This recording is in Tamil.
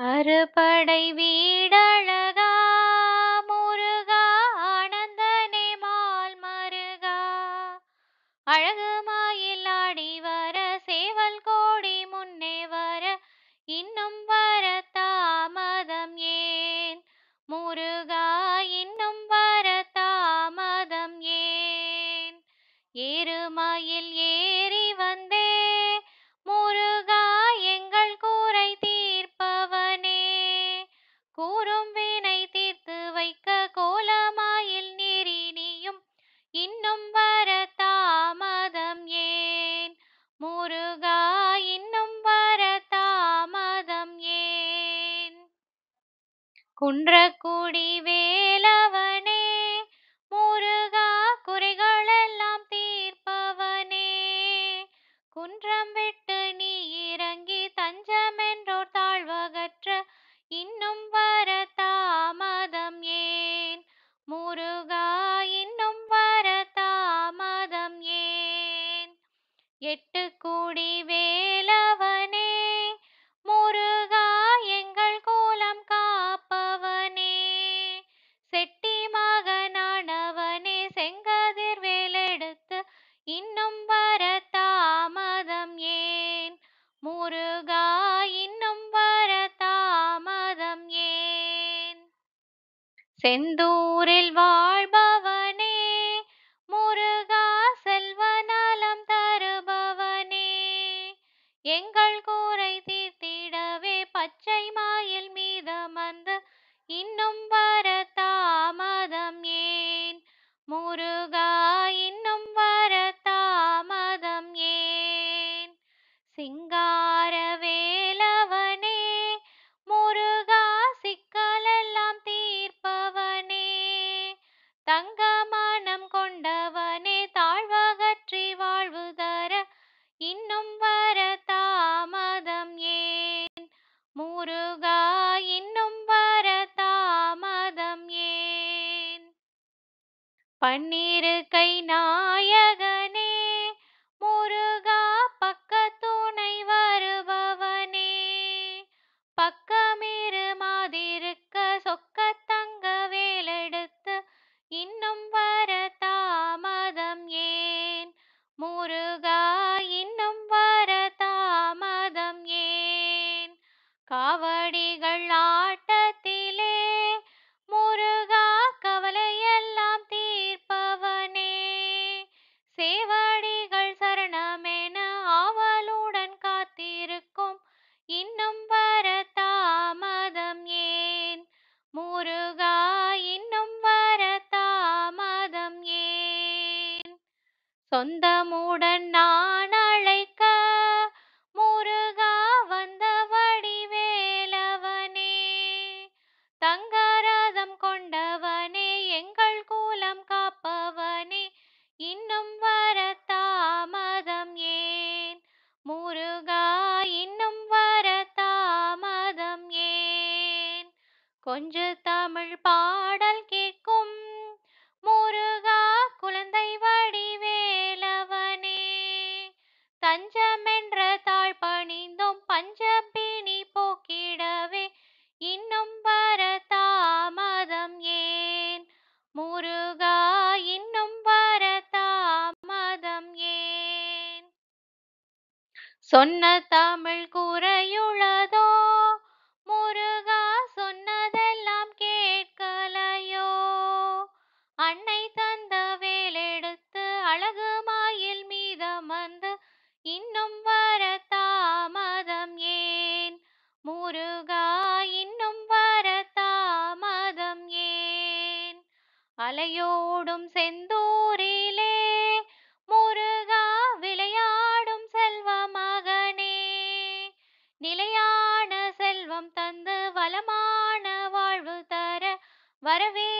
அறுபடை வீடழகா முருகா ஆனந்தனே மால் மருகா அழகு மயில் ஆடி வர சேவல் கோடி முன்னே வர இன்னும் வர தாமதம் ஏன் முருகா இன்னும் வர தாமதம் ஏன் ஏறுமயில் ஏறி வந்தே முருகா எங்கள் கூரை தீர்ப்பவனே கூறும் வினை தீர்த்து வைக்க கோலமாயில் நீரினியும் இன்னும் வர தாமதம் ஏன் முருகா இன்னும் வர தாமதம் ஏன் குன்றக்குடி வேலவனே முருகா குறைகளெல்லாம் தீர்ப்பவனே குன்றம் விட்டு நீ இறங்கி தஞ்சமென்றோர் தாழ்வகற்ற இன்னும் வர தாமதம் ஏன் முருகா இன்னும் வர தாமதம் ஏன் எட்டு கூடி வேலவனே முருகா எங்கள் கோலம் காப்பவனே செட்டி மகனானவனே செங்கதிர் வேலெடுத்து இன்னும் வர தாமதம் ஏன் முருகா இன்னும் வர தாமதம் ஏன் செந்தூரில் வாழ்பவனே முருகா செல்வ நலம் தருபவனே எங்கள் கூரை தீர்த்திடவே பச்சை மயில் மீதமர்ந்து இன்னும் வர தாமதம் ஏன் முருகா இன்னும் வர தாமதம் ஏன் சிங்கார வேலவனே முருகா சிக்கலெல்லாம் தீர்ப்பவனே தங்க மனம் கொண்டவனே தாழ்வகற்றி வாழ்வு தர இன்னும் வர தாமதம் ஏன் முருகா இன்னும் வர தாமதம் ஏன் பன்னிரு கை நாயகனே முருகா பக்கத்துணை வருபவனே பக்கமிரு மாதிருக்க சொக்கத்தங்க வேலெடுத்து இன்னும் வர தாமதம் ஏன் முருகா இன்னும் வர தாமதம் ஏன் காவடிகள் ஆட்டத்திலே முருகா கவலையெல்லாம் தீர்ப்பவனே சேவடிகள் சரணமென ஆவலுடன் காத்திருக்கும் இன்னும் வர தாமதம் ஏன் முருகா இன்னும் வர தாமதம் ஏன் சொந்தமுடன் நான் அழைக்க முருகா வந்த வடிவேலவனே தங்கரதம் கொண்டவனே எங்கள் கூலம் காப்பவனே இன்னும் வர தாமதம் ஏன் முருகா இன்னும் வர தாமதம் ஏன் கொஞ்சு தமிழ் பாடல் கேட்கும் முருகா குழந்தை வடிவேலவனே தஞ்சமென்ற தாழ் பணிந்தோம் பஞ்சப்பிணி போக்கிடவே இன்னும் வர தாமதம் ஏன் முருகா இன்னும் வர தாமதம் ஏன் சொன்ன தமிழ் குறையுளதோ முருகா சொன்னதெல்லாம் கேட்கலையோ அன்னை தந்த வேலெடுத்து அழகு மயில் மீதமர்ந்து இன்னும் வர தாமதம் ஏன் முருகா இன்னும் வர தாமதம் ஏன் அலையோடும் செந்தூரிலே முருகா விளையாடும் செல்வ மகனே நிலையான செல்வம் தந்து வளமான வாழ்வு தர வரவே